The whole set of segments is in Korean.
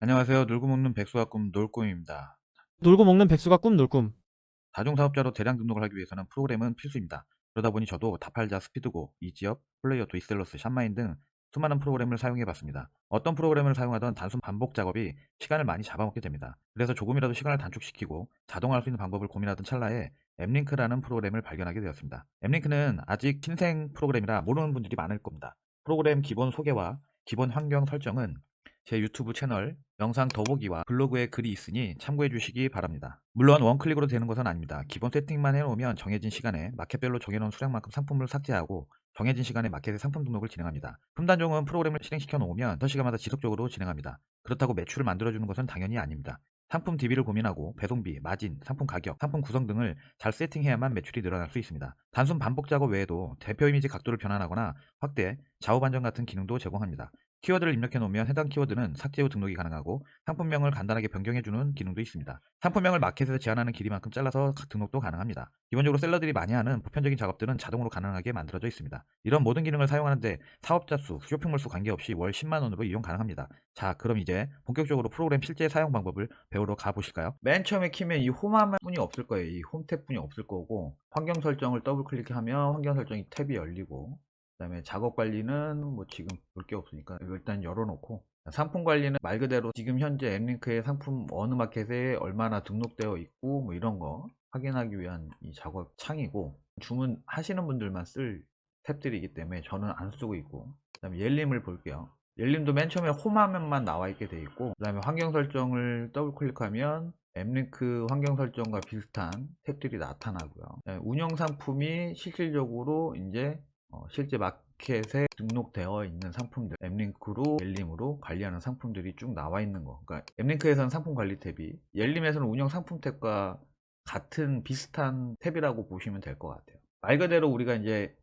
안녕하세요. 놀고 먹는 백수와 꿈 놀꿈입니다. 놀고 먹는 백수가 꿈 놀꿈. 다중사업자로 대량 등록을 하기 위해서는 프로그램은 필수입니다. 그러다 보니 저도 다팔자, 스피드고, 이지업, 플레이어, 도이셀러스, 샵마인 등 수많은 프로그램을 사용해 봤습니다. 어떤 프로그램을 사용하던 단순 반복 작업이 시간을 많이 잡아먹게 됩니다. 그래서 조금이라도 시간을 단축시키고 자동화할 수 있는 방법을 고민하던 찰나에 앱링크라는 프로그램을 발견하게 되었습니다. 앱링크는 아직 신생 프로그램이라 모르는 분들이 많을 겁니다. 프로그램 기본 소개와 기본 환경 설정은 제 유튜브 채널 영상 더보기와 블로그에 글이 있으니 참고해 주시기 바랍니다. 물론 원클릭으로 되는 것은 아닙니다. 기본 세팅만 해놓으면 정해진 시간에 마켓별로 정해놓은 수량만큼 상품을 삭제하고 정해진 시간에 마켓에 상품 등록을 진행합니다. 품단종은 프로그램을 실행시켜 놓으면 6시간마다 지속적으로 진행합니다. 그렇다고 매출을 만들어주는 것은 당연히 아닙니다. 상품 DB를 고민하고 배송비, 마진, 상품 가격, 상품 구성 등을 잘 세팅해야만 매출이 늘어날 수 있습니다. 단순 반복 작업 외에도 대표 이미지 각도를 변환하거나 확대, 좌우 반전 같은 기능도 제공합니다. 키워드를 입력해 놓으면 해당 키워드는 삭제 후 등록이 가능하고 상품명을 간단하게 변경해주는 기능도 있습니다. 상품명을 마켓에서 제한하는 길이만큼 잘라서 등록도 가능합니다. 기본적으로 셀러들이 많이 하는 보편적인 작업들은 자동으로 가능하게 만들어져 있습니다. 이런 모든 기능을 사용하는데 사업자 수, 쇼핑몰 수 관계없이 월 10만원으로 이용 가능합니다. 자, 그럼 이제 본격적으로 프로그램 실제 사용 방법을 배우러 가보실까요? 맨 처음에 키면 이 홈화면뿐이 없을 거예요. 이 홈 탭뿐이 없을 거고, 환경 설정을 더블 클릭하면 환경 설정이 탭이 열리고, 그 다음에 작업 관리는 뭐 지금 볼 게 없으니까 이거 일단 열어놓고, 상품 관리는 말 그대로 지금 현재 앱링크의 상품 어느 마켓에 얼마나 등록되어 있고 뭐 이런 거 확인하기 위한 이 작업 창이고, 주문하시는 분들만 쓸 탭들이기 때문에 저는 안 쓰고 있고, 그 다음에 옐림을 볼게요. 옐림도 맨 처음에 홈 화면만 나와 있게 돼 있고, 그 다음에 환경 설정을 더블 클릭하면 앱링크 환경 설정과 비슷한 탭들이 나타나고요. 운영 상품이 실질적으로 이제 실제 마켓에 등록되어 있는 상품들, 앱링크로 옐림으로 관리하는 상품들이 쭉 나와 있는 거. 그러니까 앱링크에서는 상품 관리 탭이, 옐림에서는 운영 상품 탭과 같은 비슷한 탭이라고 보시면 될 것 같아요. 말 그대로 우리가 이제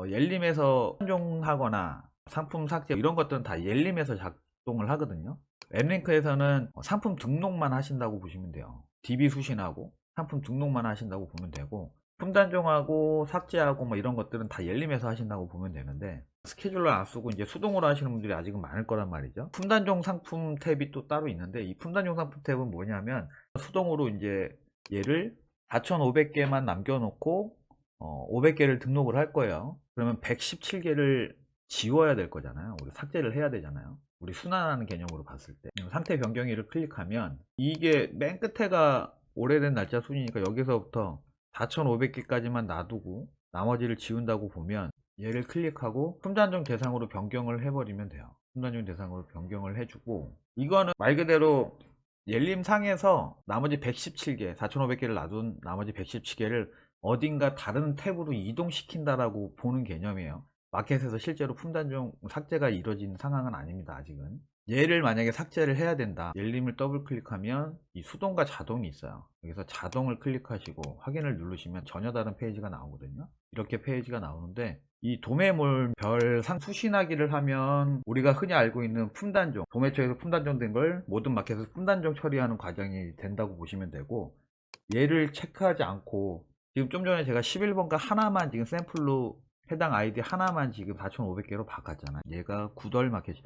옐림에서 선종하거나 상품 삭제 이런 것들은 다 옐림에서 작동을 하거든요. 앱링크에서는 상품 등록만 하신다고 보시면 돼요. DB 수신하고 상품 등록만 하신다고 보면 되고, 품단종하고 삭제하고 뭐 이런 것들은 다 옐림에서 하신다고 보면 되는데, 스케줄러 안 쓰고 이제 수동으로 하시는 분들이 아직은 많을 거란 말이죠. 품단종 상품 탭이 또 따로 있는데, 이 품단종 상품 탭은 뭐냐면 수동으로 이제 얘를 4,500개만 남겨놓고 500개를 등록을 할 거예요. 그러면 117개를 지워야 될 거잖아요. 우리 삭제를 해야 되잖아요. 우리 순환하는 개념으로 봤을 때 상태 변경일을 클릭하면 이게 맨 끝에가 오래된 날짜 순이니까 여기서부터 4,500개까지만 놔두고 나머지를 지운다고 보면, 얘를 클릭하고 품단종 대상으로 변경을 해버리면 돼요. 품단종 대상으로 변경을 해주고, 이거는 말 그대로 옐림상에서 나머지 117개, 4,500개를 놔둔 나머지 117개를 어딘가 다른 탭으로 이동시킨다라고 보는 개념이에요. 마켓에서 실제로 품단종 삭제가 이루어진 상황은 아닙니다. 아직은. 얘를 만약에 삭제를 해야 된다, 옐림을 더블 클릭하면 이 수동과 자동이 있어요. 여기서 자동을 클릭하시고 확인을 누르시면 전혀 다른 페이지가 나오거든요. 이렇게 페이지가 나오는데, 이 도매몰 별 상 수신하기를 하면 우리가 흔히 알고 있는 품단종, 도매처에서 품단종 된 걸 모든 마켓에서 품단종 처리하는 과정이 된다고 보시면 되고, 얘를 체크하지 않고 지금 좀 전에 제가 11번가 하나만 지금 샘플로 해당 아이디 하나만 지금 4,500개로 바꿨잖아요. 얘가 구덜 마켓,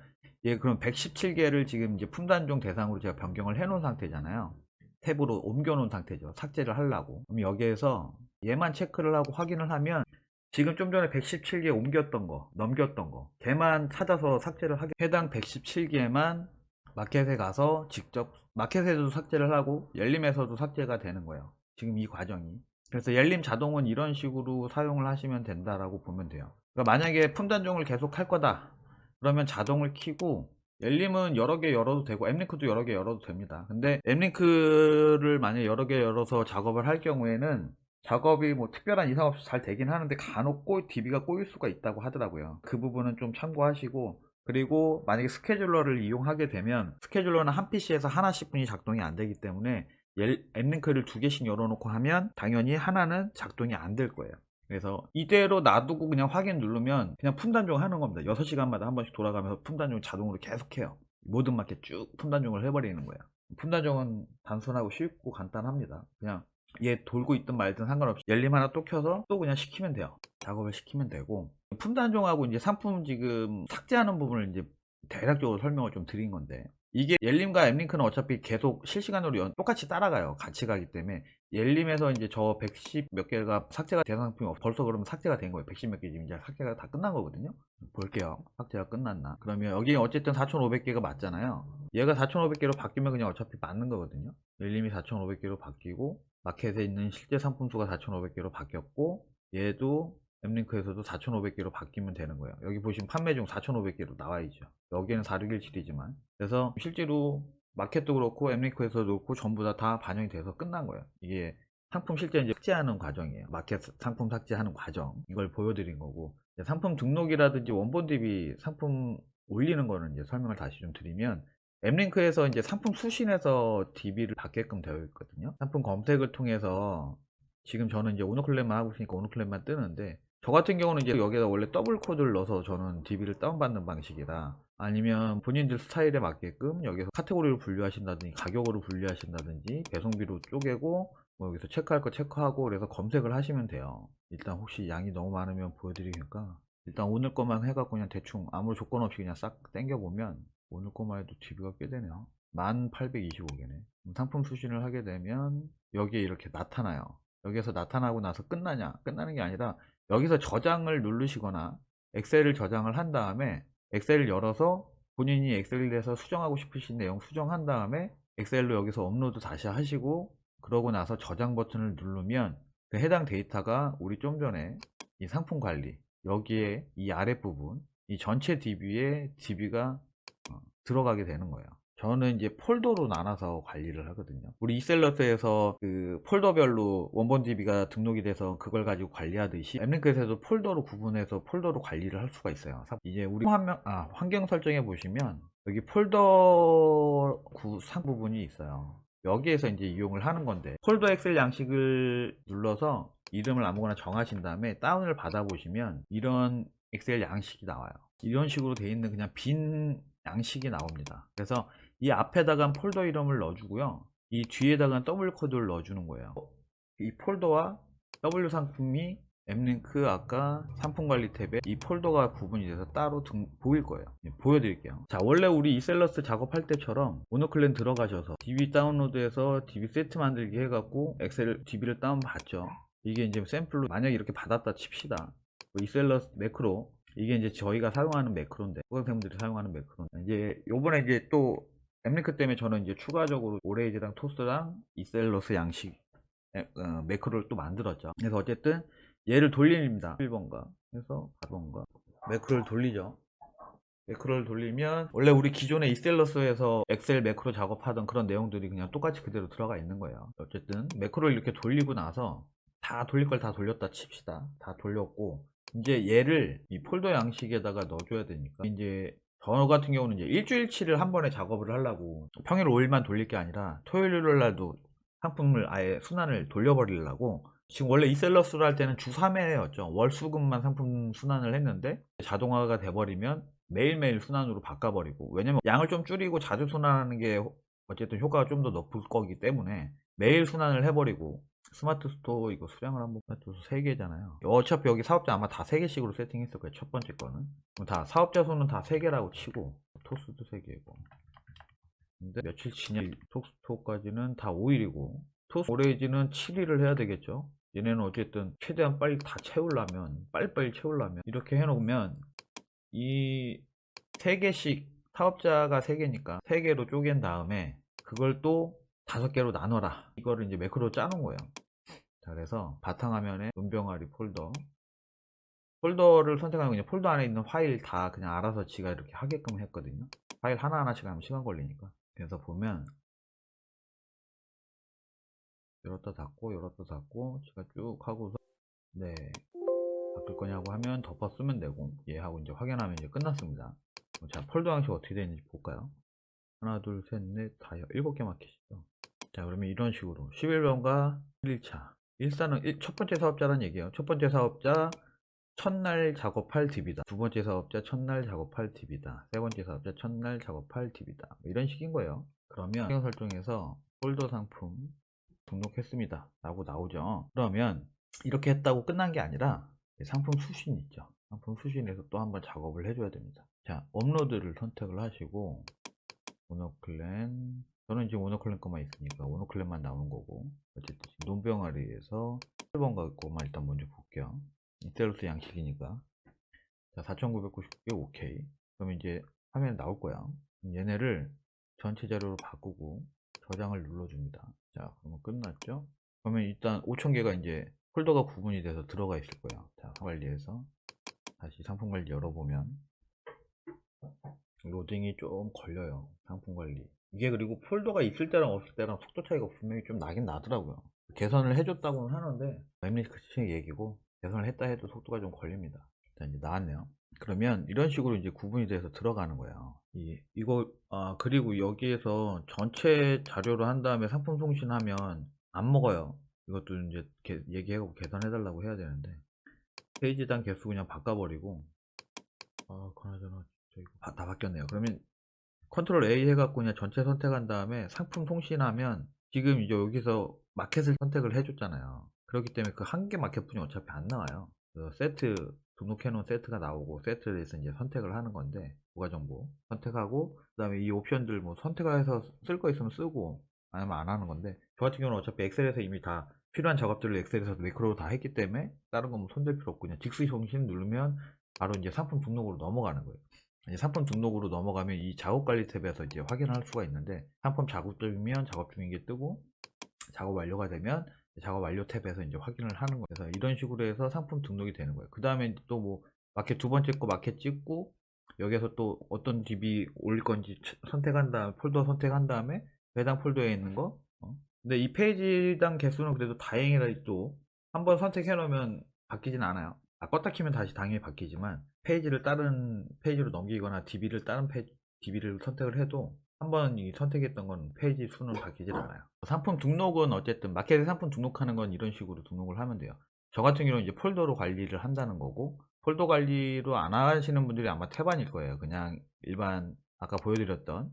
얘 그럼 117개를 지금 이제 품단종 대상으로 제가 변경을 해 놓은 상태잖아요. 탭으로 옮겨 놓은 상태죠. 삭제를 하려고. 그럼 여기에서 얘만 체크를 하고 확인을 하면 지금 좀 전에 117개 옮겼던 거, 넘겼던 거, 걔만 찾아서 삭제를 하게, 해당 117개만 마켓에 가서 직접 마켓에도 삭제를 하고 옐림에서도 삭제가 되는 거예요. 지금 이 과정이. 그래서 옐림 자동은 이런 식으로 사용을 하시면 된다라고 보면 돼요. 그러니까 만약에 품단종을 계속 할 거다, 그러면 자동을 켜고, 옐림은 여러 개 열어도 되고 앱링크도 여러 개 열어도 됩니다. 근데 앱링크를 만약에 여러 개 열어서 작업을 할 경우에는 작업이 뭐 특별한 이상 없이 잘 되긴 하는데 간혹 DB가 꼬일 수가 있다고 하더라고요. 그 부분은 좀 참고하시고, 그리고 만약에 스케줄러를 이용하게 되면 스케줄러는 한 PC에서 하나씩 분이 작동이 안 되기 때문에 앱링크를 두 개씩 열어놓고 하면 당연히 하나는 작동이 안 될 거예요. 그래서 이대로 놔두고 그냥 확인 누르면 그냥 품단종 하는 겁니다. 6시간마다 한 번씩 돌아가면서 품단종 자동으로 계속해요. 모든 마켓 쭉 품단종을 해버리는 거예요. 품단종은 단순하고 쉽고 간단합니다. 그냥 얘 돌고 있든 말든 상관없이 옐림 하나 또 켜서 또 그냥 시키면 돼요. 작업을 시키면 되고, 품단종하고 이제 상품 지금 삭제하는 부분을 이제 대략적으로 설명을 좀 드린 건데, 이게 옐림과 앱링크는 어차피 계속 실시간으로 똑같이 따라가요. 같이 가기 때문에 옐림에서 이제 저 110 몇 개가 삭제가 된 상품이 벌써 그러면 삭제가 된 거예요. 110 몇 개 지금 이제 삭제가 다 끝난 거거든요. 볼게요. 삭제가 끝났나? 그러면 여기 어쨌든 4,500개가 맞잖아요. 얘가 4,500개로 바뀌면 그냥 어차피 맞는 거거든요. 옐림이 4,500개로 바뀌고 마켓에 있는 실제 상품 수가 4,500개로 바뀌었고 얘도 앱링크에서도 4,500개로 바뀌면 되는 거예요. 여기 보시면 판매 중 4,500개로 나와 있죠. 여기는 4617이지만 그래서 실제로 마켓도 그렇고 앱링크에서도 그렇고 전부 다 반영이 돼서 끝난 거예요. 이게 상품 실제 이제 삭제하는 과정이에요. 마켓 상품 삭제하는 과정 이걸 보여드린 거고 상품 등록이라든지 원본 DB 상품 올리는 거는 이제 설명을 다시 좀 드리면 앱링크에서 이제 상품 수신해서 DB를 받게끔 되어 있거든요. 상품 검색을 통해서 지금 저는 이제 오너클랩만 하고 있으니까 오너클랩만 뜨는데 저 같은 경우는 이제 여기다 원래 더블 코드를 넣어서 저는 DB를 다운받는 방식이다. 아니면 본인들 스타일에 맞게끔 여기서 카테고리로 분류하신다든지 가격으로 분류하신다든지 배송비로 쪼개고 뭐 여기서 체크할 거 체크하고 그래서 검색을 하시면 돼요. 일단 혹시 양이 너무 많으면 보여드리니까 일단 오늘 것만 해갖고 그냥 대충 아무 조건 없이 그냥 싹 땡겨보면 오늘 것만 해도 DB가 꽤 되네요. 1825개네. 상품 수신을 하게 되면 여기에 이렇게 나타나요. 여기에서 나타나고 나서 끝나냐? 끝나는 게 아니라 여기서 저장을 누르시거나 엑셀을 저장을 한 다음에 엑셀을 열어서 본인이 엑셀에서 수정하고 싶으신 내용 수정한 다음에 엑셀로 여기서 업로드 다시 하시고 그러고 나서 저장 버튼을 누르면 그 해당 데이터가 우리 좀 전에 이 상품 관리 여기에 이 아랫부분 이 전체 DB에 DB가 들어가게 되는 거예요. 저는 이제 폴더로 나눠서 관리를 하거든요. 우리 이셀러스에서 그 폴더별로 원본 DB가 등록이 돼서 그걸 가지고 관리하듯이 앱링크에서도 폴더로 구분해서 폴더로 관리를 할 수가 있어요. 이제 우리 환경 설정해 보시면 여기 폴더 상 부분이 있어요. 여기에서 이제 이용을 하는 건데 폴더 엑셀 양식을 눌러서 이름을 아무거나 정하신 다음에 다운을 받아 보시면 이런 엑셀 양식이 나와요. 이런 식으로 돼 있는 그냥 빈 양식이 나옵니다. 그래서 이 앞에다가 폴더 이름을 넣어주고요. 이 뒤에다가 더블 코드를 넣어주는 거예요. 이 폴더와 W 상품이 앱링크 아까 상품 관리 탭에 이 폴더가 구분이 돼서 따로 보일 거예요. 보여드릴게요. 자, 원래 우리 이셀러스 작업할 때처럼 오너클랜 들어가셔서 DB 다운로드해서 DB 세트 만들기 해갖고 엑셀 DB를 다운받죠. 이게 이제 샘플로 만약에 이렇게 받았다 칩시다. 뭐 이셀러스 매크로 이게 이제 저희가 사용하는 매크로인데 수강생분들이 사용하는 매크로 이제 요번에 이제 또 앱링크 때문에 저는 이제 추가적으로 오레이즈랑 토스랑 이셀러스 양식 매크로를 또 만들었죠. 그래서 어쨌든 얘를 돌립니다. 1번가 해서 4번가 매크로를 돌리죠. 매크로를 돌리면 원래 우리 기존의 이셀러스에서 엑셀 매크로 작업하던 그런 내용들이 그냥 똑같이 그대로 들어가 있는 거예요. 어쨌든 매크로를 이렇게 돌리고 나서 다 돌릴 걸 다 돌렸다 칩시다. 다 돌렸고 이제 얘를 이 폴더 양식에다가 넣어줘야 되니까 이제 저 같은 경우는 이제 일주일치를 한 번에 작업을 하려고 평일 5일만 돌릴 게 아니라 토요일 일요일 날도 상품을 아예 순환을 돌려버리려고 지금 원래 이셀러스를 할 때는 주 3회였죠. 월수금만 상품 순환을 했는데 자동화가 돼버리면 매일매일 순환으로 바꿔버리고 왜냐면 양을 좀 줄이고 자주 순환하는 게 어쨌든 효과가 좀 더 높을 거기 때문에 매일 순환을 해버리고 스마트 스토어 이거 수량을 한번 스마트 스토어 3개잖아요. 어차피 여기 사업자 아마 다 3개씩으로 세팅했을 거예요. 첫 번째 거는 다 사업자 수는 다 3개라고 치고 토스도 3개고 근데 며칠 지냐 토스토까지는 다 5일이고 토스 오레이지는 7일을 해야 되겠죠. 얘네는 어쨌든 최대한 빨리 다 채우려면 빨리빨리 채우려면 이렇게 해놓으면 이 3개씩 사업자가 3개니까 3개로 쪼갠 다음에 그걸 또 5개로 나눠라 이거를 이제 매크로 짜놓은 거예요. 자, 그래서 바탕화면에 문병아리 폴더를 선택하면 그냥 폴더 안에 있는 파일 다 그냥 알아서 지가 이렇게 하게끔 했거든요. 파일 하나하나씩 하면 시간 걸리니까. 그래서 보면 열었다 닫고 지가 쭉 하고서 네 바꿀 거냐고 하면 덮어 쓰면 되고 얘하고 이제 확인하면 이제 끝났습니다. 자, 폴더 양식 어떻게 되는지 볼까요? 하나 둘셋넷 다섯 7개 마켓이죠. 자, 그러면 이런 식으로 11번가 1차 일단은 첫 번째 사업자란 얘기예요. 첫 번째 사업자 첫날 작업할 DB다. 두 번째 사업자 첫날 작업할 DB다. 세 번째 사업자 첫날 작업할 DB다. 뭐 이런 식인 거예요. 그러면 환경 설정에서 폴더 상품 등록했습니다 라고 나오죠. 그러면 이렇게 했다고 끝난 게 아니라 상품 수신 있죠. 상품 수신에서 또 한번 작업을 해줘야 됩니다. 자, 업로드를 선택을 하시고 오너클랜. 저는 지금 오너클랜 것만 있으니까 오너클랜만 나오는 거고. 어쨌든 지금 논병아리에서 1번 것만 일단 먼저 볼게요. 이때로스 양식이니까. 자, 4990개 오케이. 그럼 이제 화면에 나올 거야. 얘네를 전체 자료로 바꾸고 저장을 눌러줍니다. 자, 그러면 끝났죠? 그러면 일단 5000개가 이제 폴더가 구분이 돼서 들어가 있을 거야. 자, 관리해서 다시 상품 관리 열어보면 로딩이 좀 걸려요. 상품 관리. 이게 그리고 폴더가 있을 때랑 없을 때랑 속도 차이가 분명히 좀 나긴 나더라고요. 개선을 해줬다고는 하는데 맵리스크 얘기고 개선을 했다 해도 속도가 좀 걸립니다. 일단 이제 나왔네요. 그러면 이런 식으로 이제 구분이 돼서 들어가는 거예요. 이거 그리고 여기에서 전체 자료로 한 다음에 상품 송신하면 안 먹어요. 이것도 이제 얘기하고 개선해 달라고 해야 되는데 페이지당 개수 그냥 바꿔버리고 그나저나 이거 다 바뀌었네요. 그러면 컨트롤 A 해갖고 그냥 전체 선택한 다음에 상품 송신하면 지금 이제 여기서 마켓을 선택을 해줬잖아요. 그렇기 때문에 그 한 개 마켓뿐이 어차피 안 나와요. 그래서 세트 등록해 놓은 세트가 나오고 세트에서 이제 선택을 하는 건데 부가 정보 선택하고 그다음에 이 옵션들 뭐 선택해서 쓸 거 있으면 쓰고 아니면 안 하는 건데 저 같은 경우는 어차피 엑셀에서 이미 다 필요한 작업들을 엑셀에서 매크로로 다 했기 때문에 다른 건 뭐 손댈 필요 없고 그냥 직수 송신 누르면 바로 이제 상품 등록으로 넘어가는 거예요. 이제 상품 등록으로 넘어가면 이 작업 관리 탭에서 이제 확인할 수가 있는데 상품 작업 중이면 작업 중인 게 뜨고 작업 완료가 되면 작업 완료 탭에서 이제 확인을 하는 거예요. 그래서 이런 식으로 해서 상품 등록이 되는 거예요. 그 다음에 또 뭐 마켓 두 번째 거 마켓 찍고 여기서 또 어떤 DB 올릴 건지 선택한 다음에 폴더 선택한 다음에 해당 폴더에 있는 거 근데 이 페이지당 개수는 그래도 다행이라 또 한번 선택해 놓으면 바뀌진 않아요. 껐다 키면 다시 당연히 바뀌지만 페이지를 다른 페이지로 넘기거나 DB를 다른 DB를 선택을 해도 한번 선택했던 건 페이지 수는 바뀌질 않아요. 상품 등록은 어쨌든 마켓에 상품 등록하는 건 이런 식으로 등록을 하면 돼요. 저 같은 경우는 이제 폴더로 관리를 한다는 거고 폴더 관리로 안 하시는 분들이 아마 태반일 거예요. 그냥 일반 아까 보여드렸던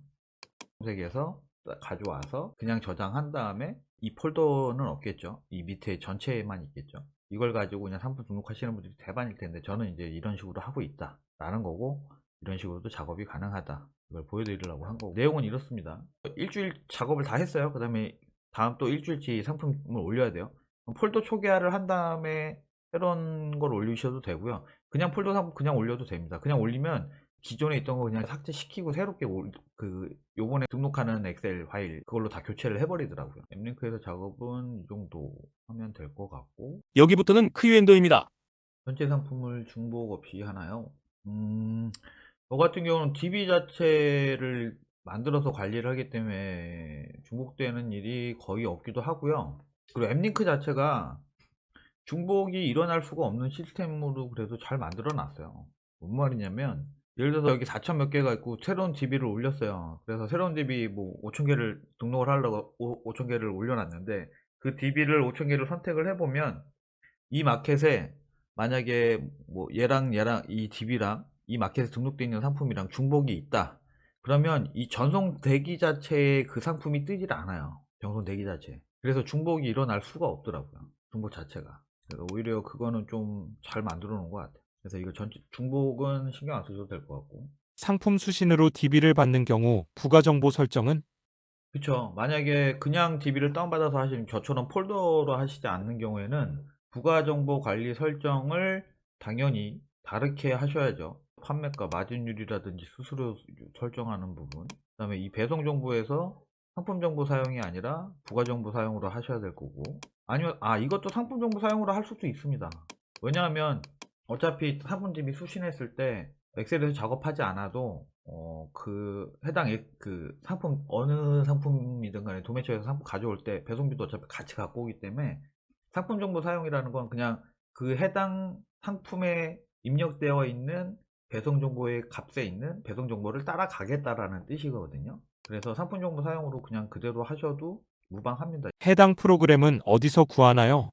색에서 가져와서 그냥 저장한 다음에 이 폴더는 없겠죠. 이 밑에 전체에만 있겠죠. 이걸 가지고 그냥 상품 등록하시는 분들이 대반일 텐데 저는 이제 이런 식으로 하고 있다 라는 거고 이런 식으로도 작업이 가능하다 이걸 보여드리려고 한 거고 내용은 이렇습니다. 일주일 작업을 다 했어요. 그 다음에 다음 또 일주일치 상품을 올려야 돼요. 폴더 초기화를 한 다음에 새로운 걸 올리셔도 되고요. 그냥 폴더 상품 그냥 올려도 됩니다. 그냥 올리면 기존에 있던 거 그냥 삭제시키고 새롭게 요번에 등록하는 엑셀 파일 그걸로 다 교체를 해버리더라고요. 앱링크에서 작업은 이 정도 하면 될 것 같고 여기부터는 크유엔더입니다. 전체 상품을 중복 없이 하나요? 저 같은 경우는 DB 자체를 만들어서 관리를 하기 때문에 중복되는 일이 거의 없기도 하고요. 그리고 앱링크 자체가 중복이 일어날 수가 없는 시스템으로 그래도 잘 만들어 놨어요. 뭔 말이냐면 예를 들어서 여기 4천 몇 개가 있고 새로운 DB를 올렸어요. 그래서 새로운 DB 뭐 5천 개를 등록을 하려고 5천 개를 올려놨는데 그 DB를 5천 개를 선택을 해보면 이 마켓에 만약에 뭐 얘랑 이 DB랑 이 마켓에 등록되어 있는 상품이랑 중복이 있다. 그러면 이 전송 대기 자체에 그 상품이 뜨질 않아요. 전송 대기 자체. 그래서 중복이 일어날 수가 없더라고요. 중복 자체가. 그래서 오히려 그거는 좀 잘 만들어 놓은 것 같아요. 그래서 이거 중복은 신경 안 쓰셔도 될 것 같고. 상품 수신으로 DB를 받는 경우 부가 정보 설정은 그쵸. 만약에 그냥 DB를 다운받아서 하시면 저처럼 폴더로 하시지 않는 경우에는 부가정보 관리 설정을 당연히 다르게 하셔야죠. 판매가, 마진율이라든지 수수료 설정하는 부분. 그 다음에 이 배송 정보에서 상품 정보 사용이 아니라 부가 정보 사용으로 하셔야 될 거고. 아니면, 이것도 상품 정보 사용으로 할 수도 있습니다. 왜냐하면 어차피 상품 DB 수신했을 때 엑셀에서 작업하지 않아도 그 해당 그 상품 어느 상품이든 간에 도매처에서 상품 가져올 때 배송비도 어차피 같이 갖고 오기 때문에 상품 정보 사용이라는 건 그냥 그 해당 상품에 입력되어 있는 배송 정보의 값에 있는 배송 정보를 따라가겠다라는 뜻이거든요. 그래서 상품 정보 사용으로 그냥 그대로 하셔도 무방합니다. 해당 프로그램은 어디서 구하나요?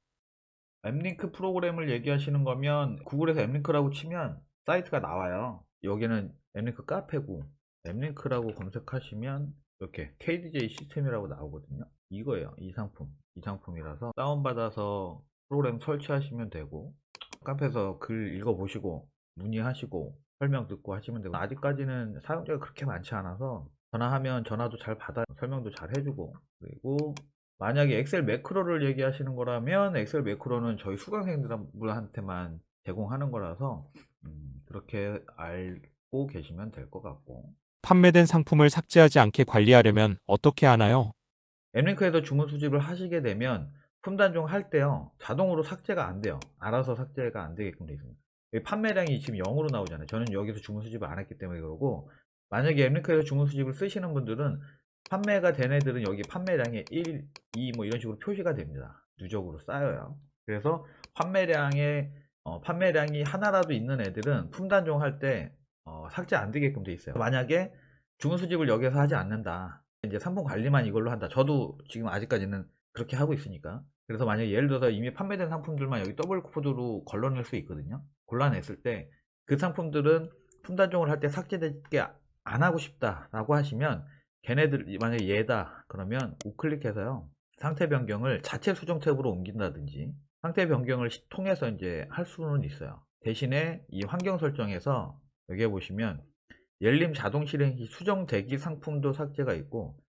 앱링크 프로그램을 얘기하시는 거면 구글에서 앱링크라고 치면 사이트가 나와요. 여기는 앱링크 카페고 앱링크라고 검색하시면 이렇게 KDJ 시스템이라고 나오거든요. 이거예요. 이 상품이라서 다운받아서 프로그램 설치하시면 되고 카페에서 글 읽어보시고 문의하시고 설명 듣고 하시면 되고 아직까지는 사용자가 그렇게 많지 않아서 전화하면 전화도 잘 받아 설명도 잘 해주고, 그리고 만약에 엑셀 매크로를 얘기하시는 거라면 엑셀 매크로는 저희 수강생들한테만 제공하는 거라서 그렇게 알고 계시면 될 것 같고, 판매된 상품을 삭제하지 않게 관리하려면 어떻게 하나요? 엠링크에서 주문 수집을 하시게 되면 품단종 할 때요 자동으로 삭제가 안 돼요. 알아서 삭제가 안 되게끔 되어 있습니다. 여기 판매량이 지금 0으로 나오잖아요. 저는 여기서 주문 수집을 안 했기 때문에 그러고, 만약에 엠링크에서 주문 수집을 쓰시는 분들은 판매가 된 애들은 여기 판매량에 1, 2 뭐 이런 식으로 표시가 됩니다. 누적으로 쌓여요. 그래서 판매량이 하나라도 있는 애들은 품단종 할 때 삭제 안 되게끔 돼 있어요. 만약에 주문 수집을 여기서 하지 않는다, 이제 상품 관리만 이걸로 한다. 저도 지금 아직까지는 그렇게 하고 있으니까. 그래서 만약에 예를 들어서 이미 판매된 상품들만 여기 더블 코드로 걸러낼 수 있거든요. 골라냈을 때 그 상품들은 품단종을 할 때 삭제되게 안 하고 싶다라고 하시면, 걔네들 만약에 얘다 그러면 우클릭해서요 상태 변경을 자체 수정 탭으로 옮긴다든지 상태 변경을 통해서 이제 할 수는 있어요. 대신에 이 환경 설정에서 여기에 보시면 옐림 자동 실행 시 수정 대기 상품도 삭제가 있고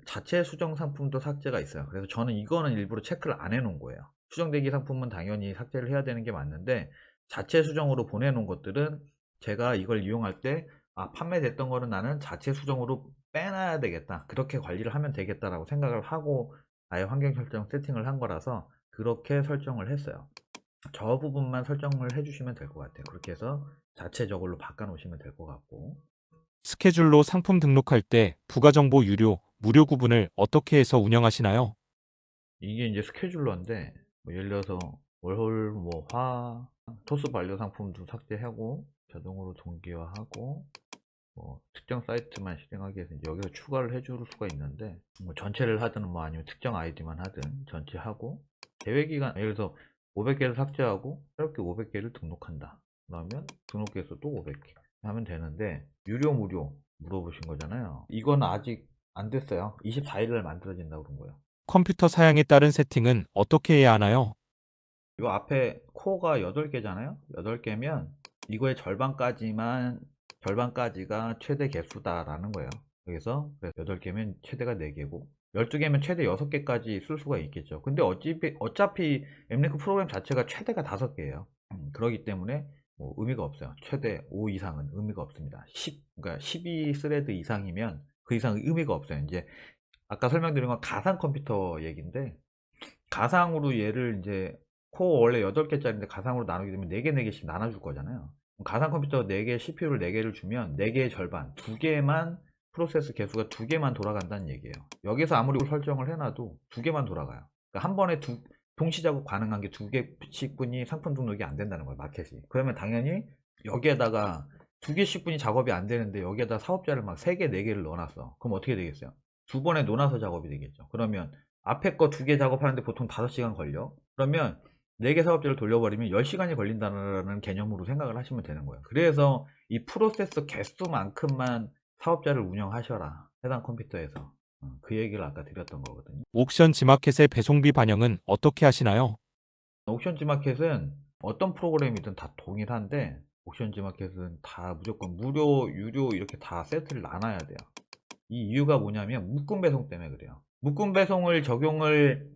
자체 수정 상품도 삭제가 있어요. 그래서 저는 이거는 일부러 체크를 안 해놓은 거예요. 수정 대기 상품은 당연히 삭제를 해야 되는 게 맞는데, 자체 수정으로 보내놓은 것들은 제가 이걸 이용할 때 판매됐던 거는 나는 자체 수정으로 빼놔야 되겠다, 그렇게 관리를 하면 되겠다라고 생각을 하고 아예 환경 설정 세팅을 한 거라서 그렇게 설정을 했어요. 저 부분만 설정을 해주시면 될 것 같아요. 그렇게 해서 자체 저걸로 바꿔 놓으시면 될 것 같고, 스케줄로 상품 등록할 때 부가정보 유료, 무료 구분을 어떻게 해서 운영하시나요? 이게 이제 스케줄러인데, 뭐 예를 들어서 월홀 뭐 화 토스 반려 상품도 삭제하고 자동으로 동기화하고, 뭐 특정 사이트만 실행하기 위해서 이제 여기서 추가를 해줄 수가 있는데, 뭐 전체를 하든 뭐 아니면 특정 아이디만 하든 전체 하고, 대회기간 예를 들어서 500개를 삭제하고 새롭게 500개를 등록한다 그러면 등록해서 또 500개 하면 되는데, 유료 무료 물어보신 거잖아요. 이건 아직 안 됐어요. 24일날 만들어진다고 그런 거예요. 컴퓨터 사양에 따른 세팅은 어떻게 해야 하나요? 이 앞에 코어가 8개잖아요. 8개면 이거의 절반까지가 최대 개수다라는 거예요. 여기서 8개면 최대가 4개고 12개면 최대 6개까지 쓸 수가 있겠죠. 근데 어차피 엠링크 프로그램 자체가 최대가 5개예요. 그렇기 때문에 뭐 의미가 없어요. 최대 5 이상은 의미가 없습니다. 그러니까 12 스레드 이상이면 그 이상 의미가 없어요. 이제 아까 설명드린 건 가상 컴퓨터 얘기인데, 가상으로 얘를 이제 코어 원래 8개짜리인데 가상으로 나누게 되면 4개 4개씩 나눠줄 거잖아요. 가상 컴퓨터 4개 CPU를 4개를 주면 4개의 절반 2개만 프로세스 개수가 2개만 돌아간다는 얘기예요. 여기서 아무리 설정을 해놔도 2개만 돌아가요. 그러니까 한 번에 동시 작업 가능한 게 2개씩 분이 상품 등록이 안 된다는 거예요, 마켓이. 그러면 당연히 여기에다가 2개씩 분이 작업이 안 되는데 여기에다 사업자를 막 3개 4개를 넣어놨어. 그럼 어떻게 되겠어요? 두 번에 놓아서 작업이 되겠죠. 그러면 앞에 거 2개 작업하는데 보통 5시간 걸려. 그러면 4개 사업자를 돌려버리면 10시간이 걸린다는 개념으로 생각을 하시면 되는 거예요. 그래서 이 프로세서 개수만큼만 사업자를 운영하셔라, 해당 컴퓨터에서. 그 얘기를 아까 드렸던 거거든요. 옥션 지마켓의 배송비 반영은 어떻게 하시나요? 옥션 지마켓은 어떤 프로그램이든 다 동일한데, 옥션 지마켓은 다 무조건 무료, 유료 이렇게 다 세트를 나눠야 돼요. 이 이유가 뭐냐면 묶음 배송 때문에 그래요. 묶음 배송을 적용을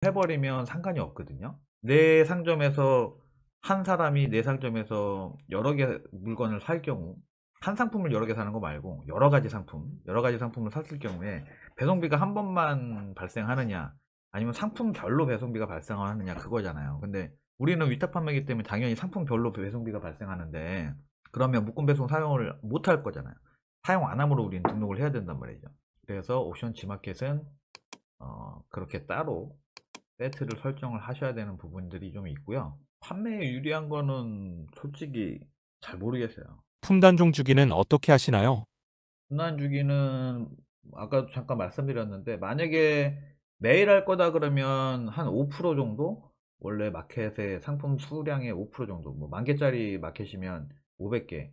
해버리면 상관이 없거든요. 내 상점에서 한 사람이 내 상점에서 여러 개 물건을 살 경우, 한 상품을 여러 개 사는 거 말고 여러 가지 상품을 샀을 경우에 배송비가 한 번만 발생하느냐 아니면 상품별로 배송비가 발생하느냐 그거잖아요. 근데 우리는 위탁 판매이기 때문에 당연히 상품별로 배송비가 발생하는데, 그러면 묶음 배송 사용을 못 할 거잖아요. 사용 안 함으로 우리는 등록을 해야 된단 말이죠. 그래서 옥션 지마켓은 그렇게 따로 세트를 설정을 하셔야 되는 부분들이 좀 있고요. 판매에 유리한 거는 솔직히 잘 모르겠어요. 품단종 주기는 어떻게 하시나요? 순환 주기는 아까도 잠깐 말씀드렸는데, 만약에 매일 할 거다 그러면 한 5% 정도? 원래 마켓의 상품 수량의 5% 정도, 뭐 10,000개짜리 마켓이면 500개,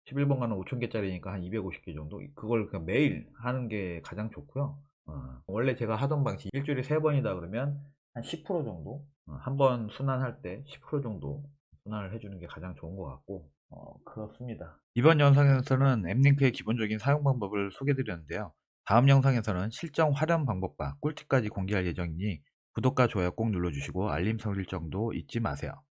11번가는 5,000개짜리니까 한 250개 정도? 그걸 그냥 매일 하는 게 가장 좋고요. 원래 제가 하던 방식 일주일에 3번이다 그러면 한 10% 정도? 한 번 순환할 때 10% 정도 순환을 해주는 게 가장 좋은 것 같고, 그렇습니다. 이번 영상에서는 앱링크의 기본적인 사용 방법을 소개드렸는데요. 다음 영상에서는 실전 활용 방법과 꿀팁까지 공개할 예정이니 구독과 좋아요 꼭 눌러주시고 알림 설정도 잊지 마세요.